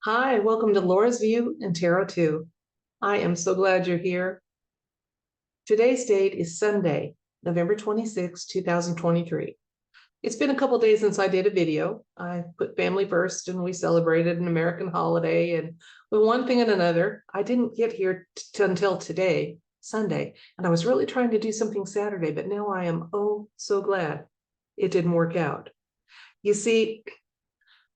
Hi, welcome to Laura's View and Tarot 2. I am so glad you're here. Today's date is Sunday, November 26, 2023. It's been a couple days since I did a video. I put family first and we celebrated an American holiday, and with one thing and another, I didn't get here until today, Sunday, and I was really trying to do something Saturday, but now I am so glad it didn't work out. You see,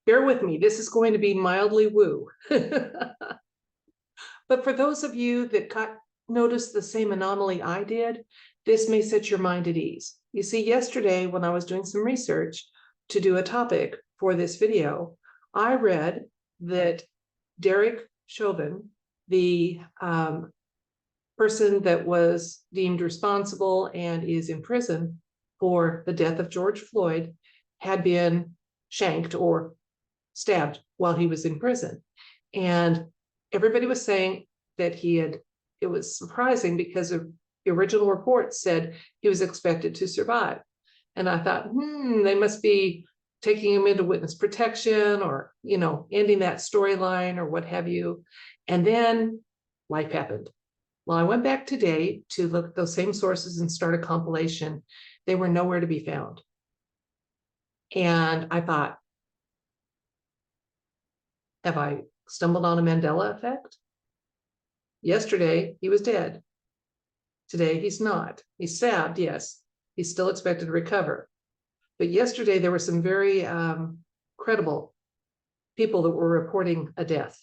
bear with me, this is going to be mildly woo. But for those of you that noticed the same anomaly I did, this may set your mind at ease. You see, yesterday when I was doing some research to do a topic for this video, I read that Derek Chauvin, the person that was deemed responsible and is in prison for the death of George Floyd, had been shanked or stabbed while he was in prison. And everybody was saying that it was surprising because the original report said he was expected to survive. And I thought, they must be taking him into witness protection or, ending that storyline or what have you. And then life happened. Well, I went back today to look at those same sources and start a compilation. They were nowhere to be found. And I thought, have I stumbled on a Mandela effect? Yesterday, he was dead. Today, he's not. He's stabbed, yes. He's still expected to recover. But yesterday, there were some very credible people that were reporting a death.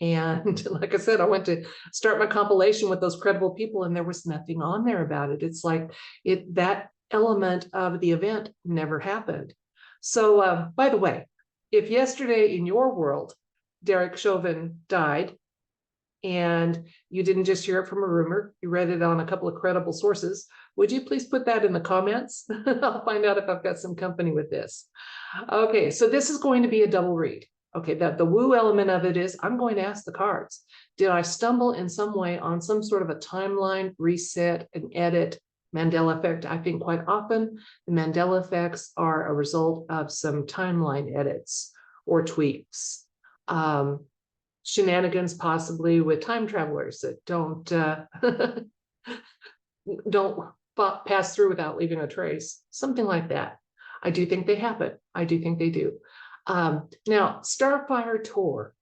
And like I said, I went to start my compilation with those credible people, and there was nothing on there about it. It's like that element of the event never happened. So, by the way, if yesterday in your world, Derek Chauvin died, and you didn't just hear it from a rumor, you read it on a couple of credible sources, would you please put that in the comments? I'll find out if I've got some company with this. Okay, so this is going to be a double read. Okay, the woo element of it is I'm going to ask the cards. Did I stumble in some way on some sort of a timeline, reset, an edit, Mandela effect? I think quite often the Mandela effects are a result of some timeline edits or tweaks. Shenanigans possibly with time travelers that don't pass through without leaving a trace, something like that. I do think they happen. I do think they do. Now, Starfire Tor,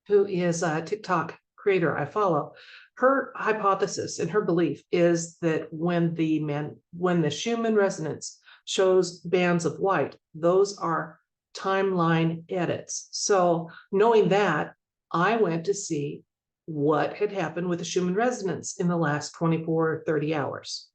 who is a TikTok creator I follow, her hypothesis and her belief is that when the Schumann Resonance shows bands of white, those are timeline edits. So knowing that, I went to see what had happened with the Schumann Resonance in the last 24 or 30 hours.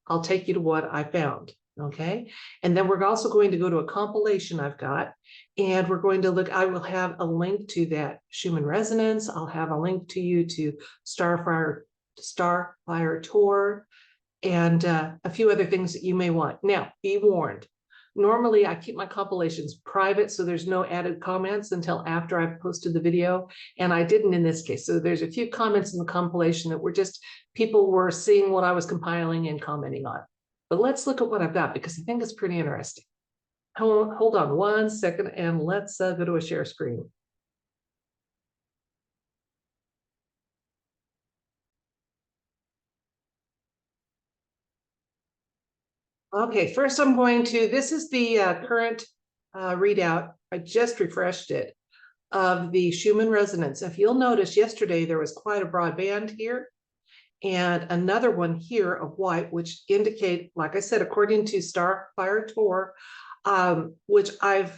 I'll take you to what I found, okay? And then we're also going to go to a compilation I've got, and we're going to look, I will have a link to that Schumann Resonance. I'll have a link to you to Starfire Tor, and a few other things that you may want. Now, be warned. Normally, I keep my compilations private, so there's no added comments until after I've posted the video, and I didn't in this case. So there's a few comments in the compilation that were just people were seeing what I was compiling and commenting on. But let's look at what I've got because I think it's pretty interesting. Hold on one second, and let's go to a share screen. Okay, first I'm going to, this is the current readout. I just refreshed it, of the Schumann Resonance. If you'll notice, yesterday there was quite a broad band here and another one here of white, which indicate, like I said, according to Starfire Tor, which I'm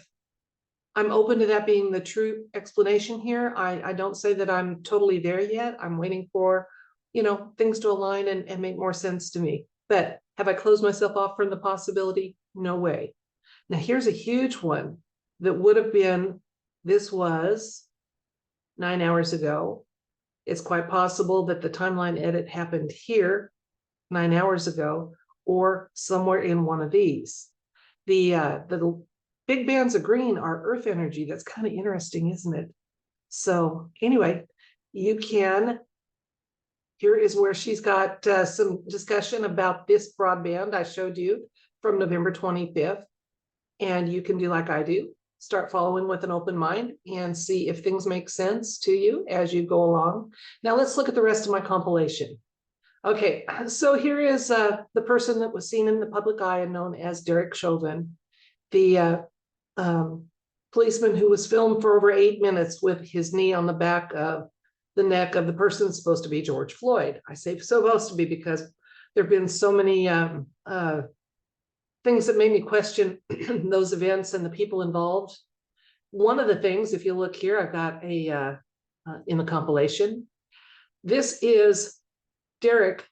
open to that being the true explanation here. I don't say that I'm totally there yet. I'm waiting for, things to align and make more sense to me. But have I closed myself off from the possibility? No way. Now here's a huge one that would have been, this was 9 hours ago. It's quite possible that the timeline edit happened here 9 hours ago or somewhere in one of these. The big bands of green are earth energy. That's kind of interesting, isn't it? So anyway, you can, here is where she's got some discussion about this broadband I showed you from November 25th. And you can do like I do. start following with an open mind and see if things make sense to you as you go along. Now let's look at the rest of my compilation. Okay, so here is the person that was seen in the public eye and known as Derek Chauvin, the policeman who was filmed for over 8 minutes with his knee on the back of the neck of the person supposed to be George Floyd. I say supposed to be because there have been so many things that made me question those events and the people involved. One of the things, if you look here, I've got a in the compilation. This is Derek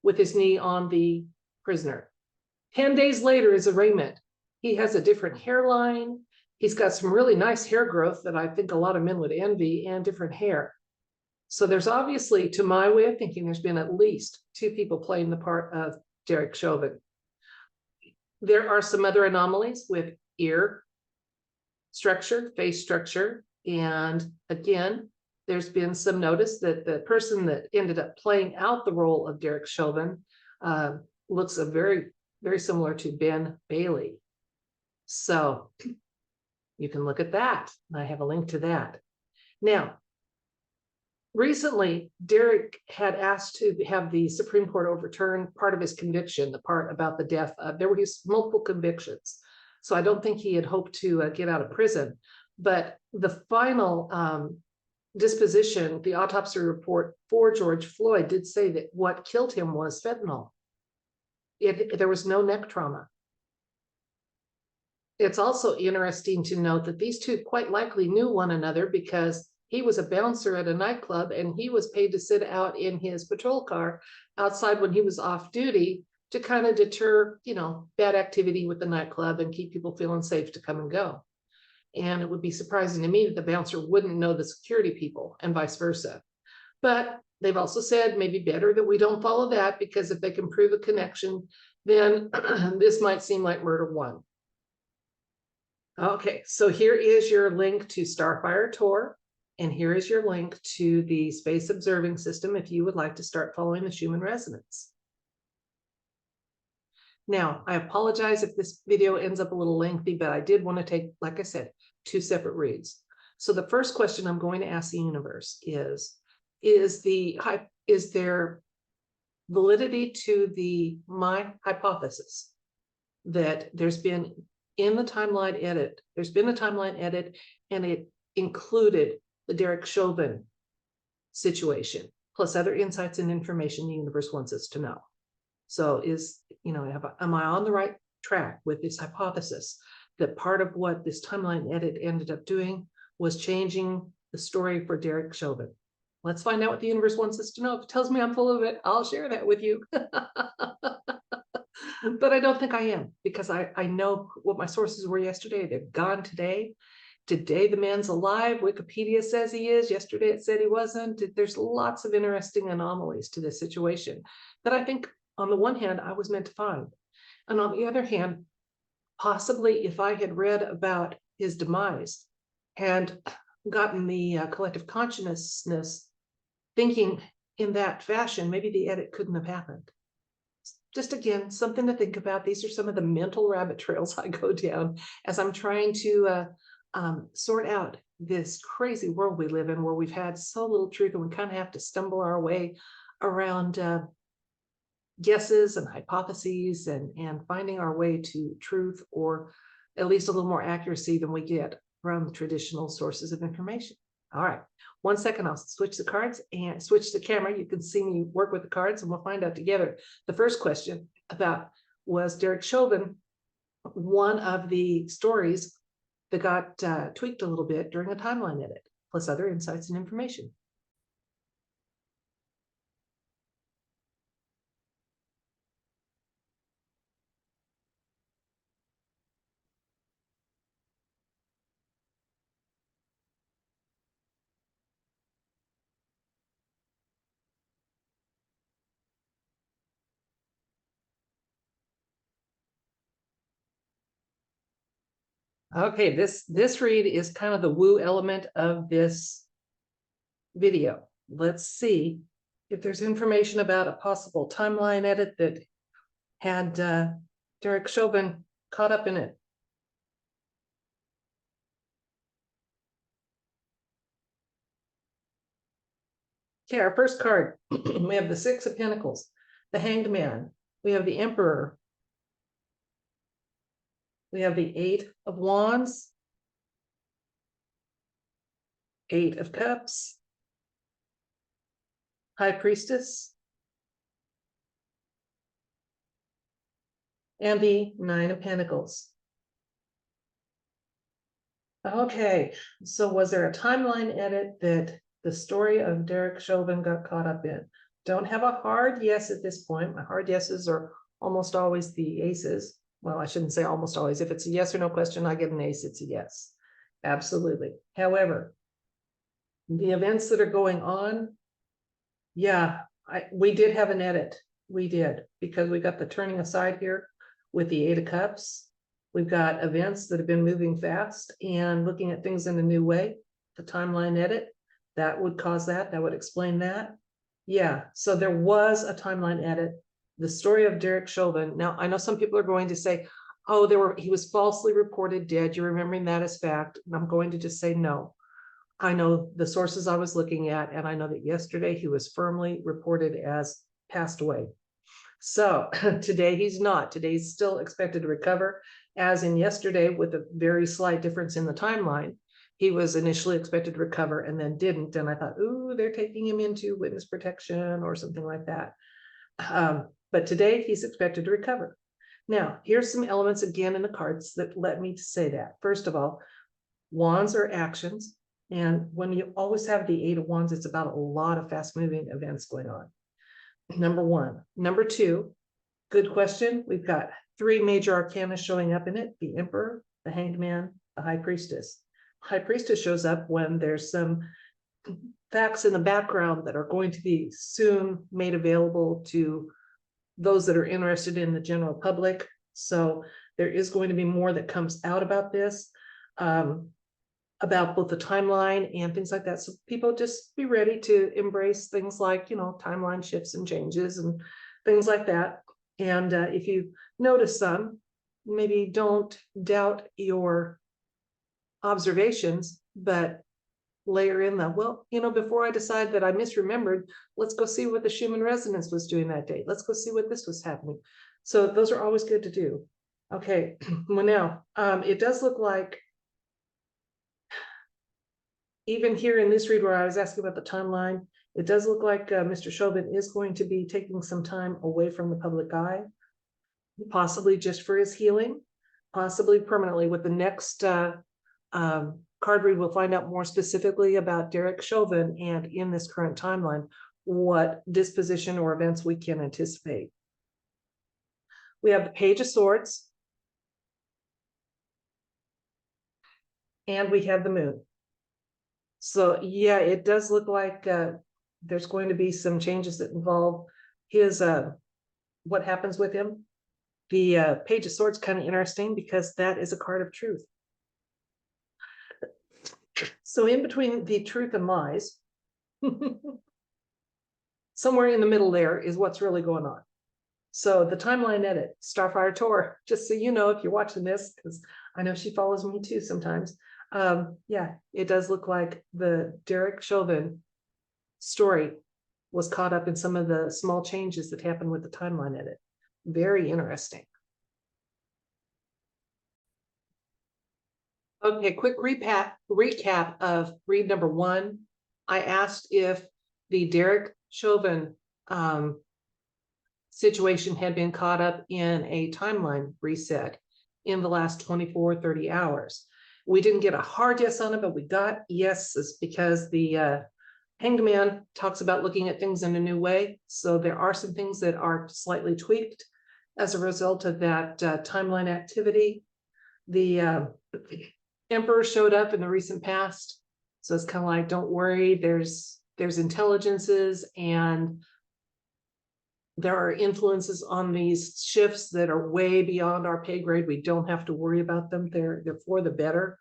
with his knee on the prisoner. 10 days later is arraignment. He has a different hairline. He's got some really nice hair growth that I think a lot of men would envy, and different hair. So there's obviously, to my way of thinking, there's been at least 2 people playing the part of Derek Chauvin. There are some other anomalies with ear structure, face structure, and again, there's been some notice that the person that ended up playing out the role of Derek Chauvin looks very, very similar to Ben Bailey. So you can look at that. I have a link to that. Now, recently, Derek had asked to have the Supreme Court overturn part of his conviction, the part about the death of, there were multiple convictions. So I don't think he had hoped to get out of prison. But the final disposition, the autopsy report for George Floyd did say that what killed him was fentanyl. There was no neck trauma. It's also interesting to note that these 2 quite likely knew one another because he was a bouncer at a nightclub and he was paid to sit out in his patrol car outside when he was off duty to kind of deter, bad activity with the nightclub and keep people feeling safe to come and go. And it would be surprising to me that the bouncer wouldn't know the security people and vice versa. But they've also said maybe better that we don't follow that, because if they can prove a connection, then this might seem like murder 1. Okay, so here is your link to Starfire Tor, and here is your link to the Space Observing System if you would like to start following the Schumann Resonance. Now, I apologize if this video ends up a little lengthy, but I did want to take, like I said, 2 separate reads. So the first question I'm going to ask the universe is there validity to my hypothesis that there's been in the timeline edit, there's been a timeline edit, and it included the Derek Chauvin situation, plus other insights and information the universe wants us to know. So am I on the right track with this hypothesis that part of what this timeline edit ended up doing was changing the story for Derek Chauvin? Let's find out what the universe wants us to know. If it tells me I'm full of it, I'll share that with you. But I don't think I am, because I know what my sources were yesterday. They're gone today. Today, the man's alive. Wikipedia says he is. Yesterday, it said he wasn't. There's lots of interesting anomalies to this situation that I think, on the one hand, I was meant to find. And on the other hand, possibly if I had read about his demise and gotten the collective consciousness thinking in that fashion, maybe the edit couldn't have happened. Just again, something to think about. These are some of the mental rabbit trails I go down as I'm trying to sort out this crazy world we live in, where we've had so little truth and we kind of have to stumble our way around guesses and hypotheses and finding our way to truth, or at least a little more accuracy than we get from traditional sources of information. All right, 1 second, I'll switch the cards and switch the camera. You can see me work with the cards and we'll find out together. The first question about, was Derek Chauvin one of the stories that got tweaked a little bit during a timeline edit, plus other insights and information? Okay, this read is kind of the woo element of this video. Let's see if there's information about a possible timeline edit that had Derek Chauvin caught up in it. Okay, our first card, we have the Six of Pentacles, the Hanged Man, we have the Emperor, we have the Eight of Wands, Eight of Cups, High Priestess, and the Nine of Pentacles. Okay, so was there a timeline edit that the story of Derek Chauvin got caught up in? Don't have a hard yes at this point. My hard yeses are almost always the aces. Well, I shouldn't say almost always. If it's a yes or no question, I get an ace, it's a yes. Absolutely. However, the events that are going on, yeah, we did have an edit. We did, because we got the turning aside here with the Eight of Cups. We've got events that have been moving fast and looking at things in a new way. The timeline edit, that would cause that. That would explain that. Yeah, so there was a timeline edit. The story of Derek Chauvin. Now, I know some people are going to say, oh, he was falsely reported dead. You're remembering that as fact. And I'm going to just say no. I know the sources I was looking at, and I know that yesterday he was firmly reported as passed away. So today he's not. Today he's still expected to recover, as in yesterday, with a very slight difference in the timeline. He was initially expected to recover and then didn't. And I thought, ooh, they're taking him into witness protection or something like that. But today he's expected to recover. Now, here's some elements again in the cards that led me to say that. First of all, wands are actions. And when you always have the Eight of Wands, it's about a lot of fast moving events going on. Number one. Number two, good question. We've got three major arcana showing up in it: the Emperor, the Hanged Man, the High Priestess. High Priestess shows up when there's some facts in the background that are going to be soon made available to those that are interested in the general public. So there is going to be more that comes out about this, about both the timeline and things like that. So people just be ready to embrace things like, timeline shifts and changes and things like that. And if you notice some, maybe don't doubt your observations, but layer in before I decide that I misremembered, let's go see what the Schumann Resonance was doing that day. Let's go see what this was happening. So those are always good to do. Okay, well now, it does look like, even here in this read where I was asking about the timeline, it does look like Mr. Chauvin is going to be taking some time away from the public eye, possibly just for his healing, possibly permanently. With the next card read, we'll find out more specifically about Derek Chauvin and in this current timeline, what disposition or events we can anticipate. We have the Page of Swords, and we have the Moon. So yeah, it does look like there's going to be some changes that involve his what happens with him. The Page of Swords kind of interesting because that is a card of truth. So in between the truth and lies, somewhere in the middle there is what's really going on. So the timeline edit, Starfire Tor, just so you know, if you're watching this, because I know she follows me too sometimes. Yeah, it does look like the Derek Chauvin story was caught up in some of the small changes that happened with the timeline edit. Very interesting. Okay, quick recap of read number one. I asked if the Derek Chauvin situation had been caught up in a timeline reset in the last 24-30 hours. We didn't get a hard yes on it, but we got yeses because the Hanged Man talks about looking at things in a new way. So there are some things that are slightly tweaked as a result of that timeline activity. The Emperor showed up in the recent past. So it's kind of like, don't worry, there's intelligences and there are influences on these shifts that are way beyond our pay grade. We don't have to worry about them. They're for the better.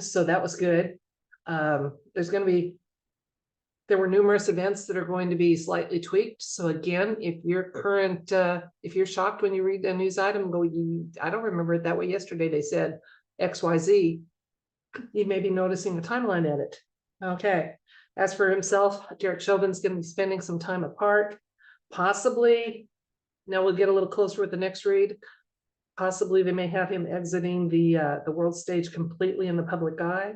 So that was good. There were numerous events that are going to be slightly tweaked. So again, if you're shocked when you read a news item, I don't remember it that way yesterday. They said XYZ. You may be noticing a timeline edit. Okay. As for himself, Derek Chauvin's going to be spending some time apart, possibly. Now we'll get a little closer with the next read. Possibly they may have him exiting the world stage completely in the public eye.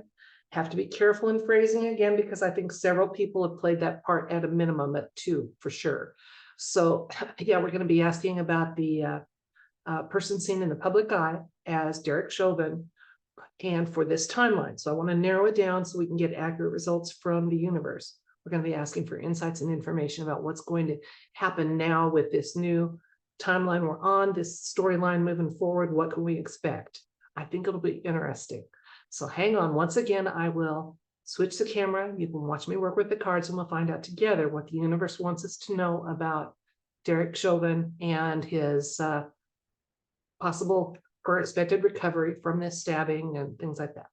Have to be careful in phrasing again, because I think several people have played that part at a minimum at 2 for sure. So yeah, we're going to be asking about the person seen in the public eye as Derek Chauvin, and for this timeline. So I want to narrow it down so we can get accurate results from the universe. We're going to be asking for insights and information about what's going to happen now with this new timeline we're on, this storyline moving forward. What can we expect? I think it'll be interesting. So hang on. Once again, I will switch the camera. You can watch me work with the cards, and we'll find out together what the universe wants us to know about Derek Chauvin and his possible or expected recovery from this stabbing and things like that.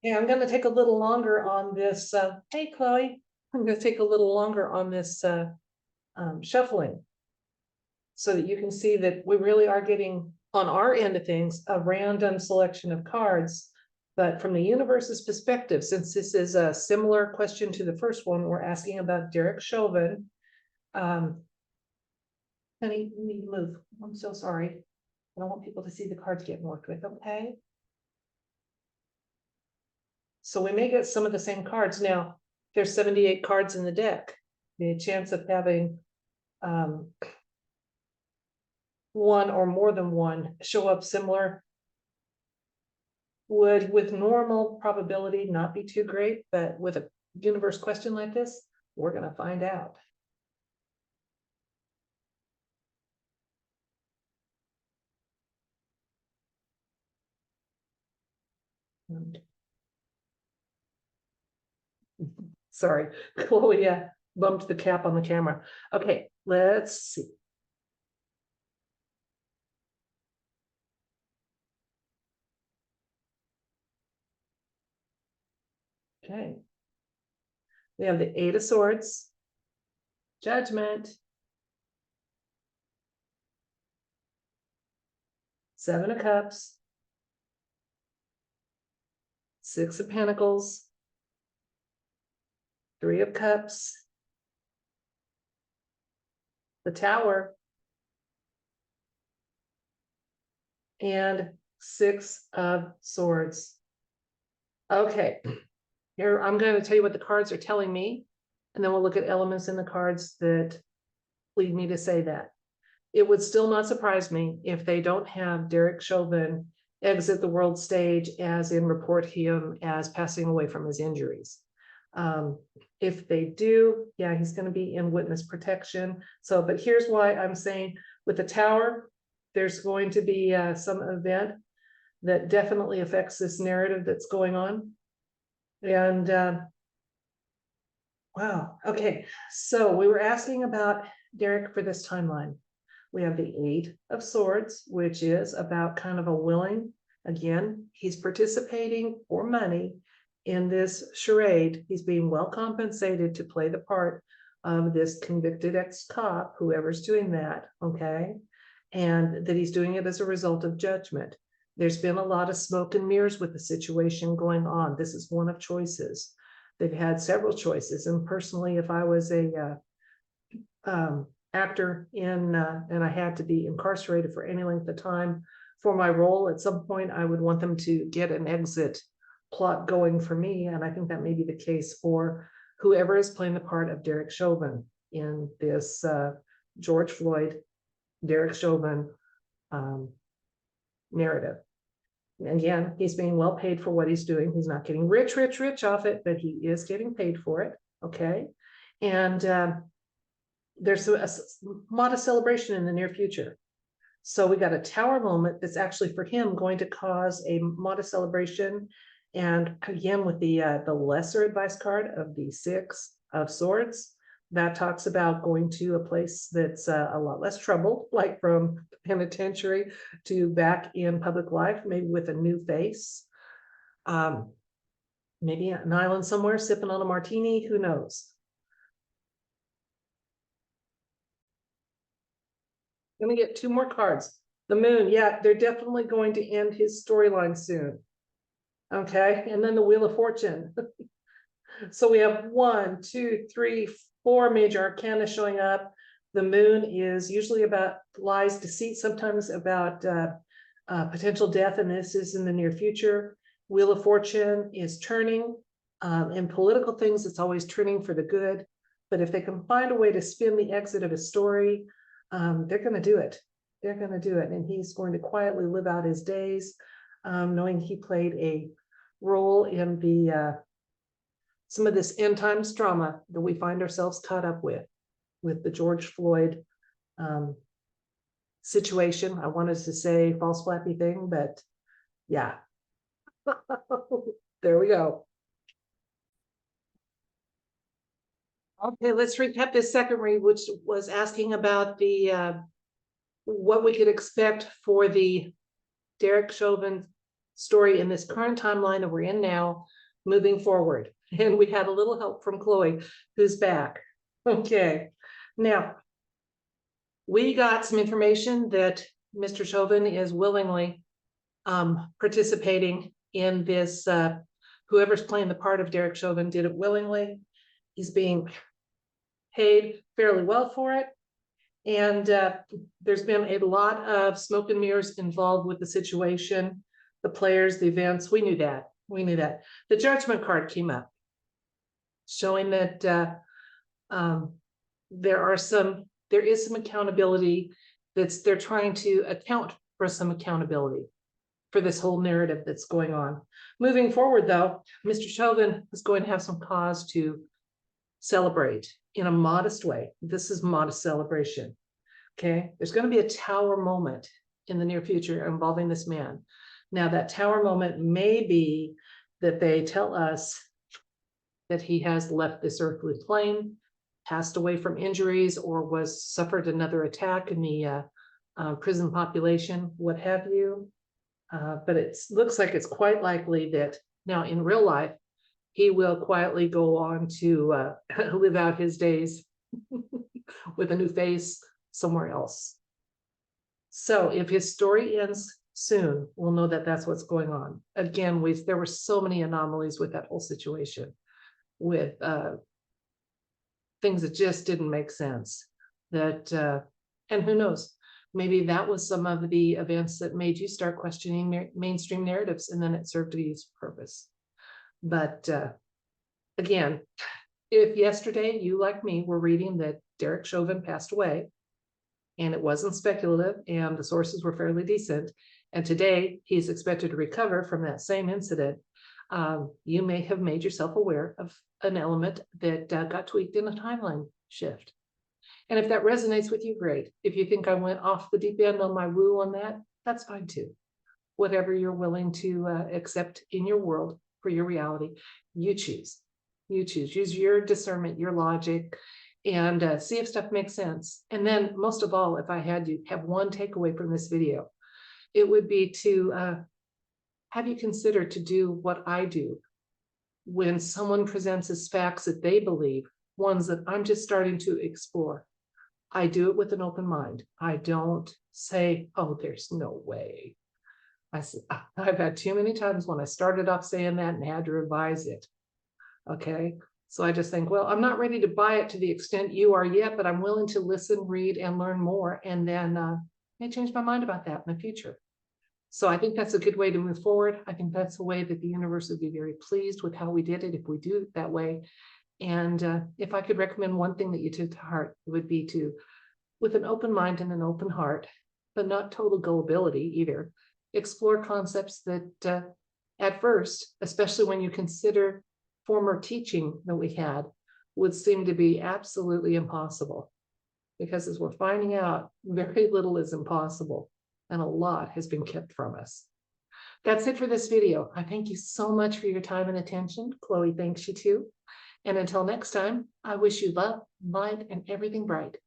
Yeah, I'm going to take a little longer on this. Hey, Chloe, I'm going to take a little longer on this shuffling so that you can see that we really are getting, on our end of things, a random selection of cards. But from the universe's perspective, since this is a similar question to the first one, we're asking about Derek Chauvin. Honey, you need to move. I'm so sorry. I don't want people to see the cards getting worked with, okay? So we may get some of the same cards. Now, there's 78 cards in the deck. The chance of having one or more than one show up similar would, with normal probability, not be too great, but with a universe question like this, we're going to find out. Sorry, Chloe bumped the cap on the camera. Okay, let's see. Okay. We have the 8 of Swords, Judgment, 7 of Cups, 6 of Pentacles, 3 of Cups, the Tower, and 6 of Swords. Okay, here I'm going to tell you what the cards are telling me, and then we'll look at elements in the cards that lead me to say that. It would still not surprise me if they don't have Derek Chauvin exit the world stage, as in report him as passing away from his injuries. If they do, yeah, he's going to be in witness protection. So, but here's why I'm saying with the Tower, there's going to be some event that definitely affects this narrative that's going on. And wow, okay. So we were asking about Derek for this timeline. We have the 8 of Swords, which is about kind of a willing, again, he's participating for money in this charade. He's being well compensated to play the part of this convicted ex-cop, whoever's doing that, okay? And that he's doing it as a result of judgment. There's been a lot of smoke and mirrors with the situation going on. This is one of choices. They've had several choices. And personally, if I was a actor in and I had to be incarcerated for any length of time for my role, at some point I would want them to get an exit plot going for me, and I think that may be the case for whoever is playing the part of Derek Chauvin in this George Floyd, Derek Chauvin narrative. And again, he's being well paid for what he's doing. He's not getting rich off it, but he is getting paid for it, okay? And there's a modest celebration in the near future. So we got a Tower moment that's actually for him going to cause a modest celebration. And again, with the lesser advice card of the 6 of Swords, that talks about going to a place that's a lot less trouble, like from penitentiary to back in public life, maybe with a new face. Maybe an island somewhere sipping on a martini, who knows? Let me get 2 more cards. The Moon, yeah, they're definitely going to end his storyline soon. Okay, and then the Wheel of Fortune. So we have 1, 2, 3, 4 major arcana showing up. The moon is usually about lies, deceit, sometimes about potential death, and this is in the near future. Wheel of Fortune is turning. In political things, it's always turning for the good. But if they can find a way to spin the exit of a story, they're going to do it. They're going to do it. And he's going to quietly live out his days, knowing he played a role in the some of this end times drama that we find ourselves caught up with the George Floyd situation. I wanted to say false flappy thing, but yeah. There we go. Okay, let's recap this second read, which was asking about the what we could expect for the Derek Chauvin story in this current timeline that we're in now, moving forward. And we had a little help from Chloe, who's back. Okay, now we got some information that Mr. Chauvin is willingly participating in this. Whoever's playing the part of Derek Chauvin did it willingly. He's being paid fairly well for it. And there's been a lot of smoke and mirrors involved with the situation, the players, the events. We knew that. We knew that. The judgment card came up, showing that there is some accountability. They're trying to account for some accountability for this whole narrative that's going on. Moving forward, though, Mr. Chauvin is going to have some cause to celebrate in a modest way. This is modest celebration. Okay, there's going to be a tower moment in the near future involving this man. Now, that tower moment may be that they tell us that he has left this earthly plane, passed away from injuries, or suffered another attack in the prison population, what have you. But it looks like it's quite likely that now in real life, he will quietly go on to live out his days with a new face somewhere else. So if his story ends soon, we'll know that that's what's going on. Again, there were so many anomalies with that whole situation, with things that just didn't make sense. That and who knows, maybe that was some of the events that made you start questioning mainstream narratives, and then it served to use purpose. But again, if yesterday you, like me, were reading that Derek Chauvin passed away, and it wasn't speculative, and the sources were fairly decent, and today he's expected to recover from that same incident, you may have made yourself aware of an element that got tweaked in a timeline shift. And if that resonates with you, great. If you think I went off the deep end on my woo on that, that's fine too. Whatever you're willing to accept in your world for your reality, you choose. You choose. Use your discernment, your logic, and see if stuff makes sense. And then, most of all, if I had to have one takeaway from this video, it would be to have you consider to do what I do when someone presents as facts that they believe, ones that I'm just starting to explore. I do it with an open mind. I don't say, oh, there's no way. I've had too many times when I started off saying that and had to revise it. Okay, so I just think, well, I'm not ready to buy it to the extent you are yet, but I'm willing to listen, read, and learn more, and then may change my mind about that in the future. So I think that's a good way to move forward. I think that's a way that the universe would be very pleased with how we did it if we do it that way. And if I could recommend one thing that you took to heart, it would be to, with an open mind and an open heart, but not total gullibility either, explore concepts that at first, especially when you consider former teaching that we had, would seem to be absolutely impossible. Because as we're finding out, very little is impossible, and a lot has been kept from us. That's it for this video. I thank you so much for your time and attention. Chloe thanks you too. And until next time, I wish you love, light, and everything bright.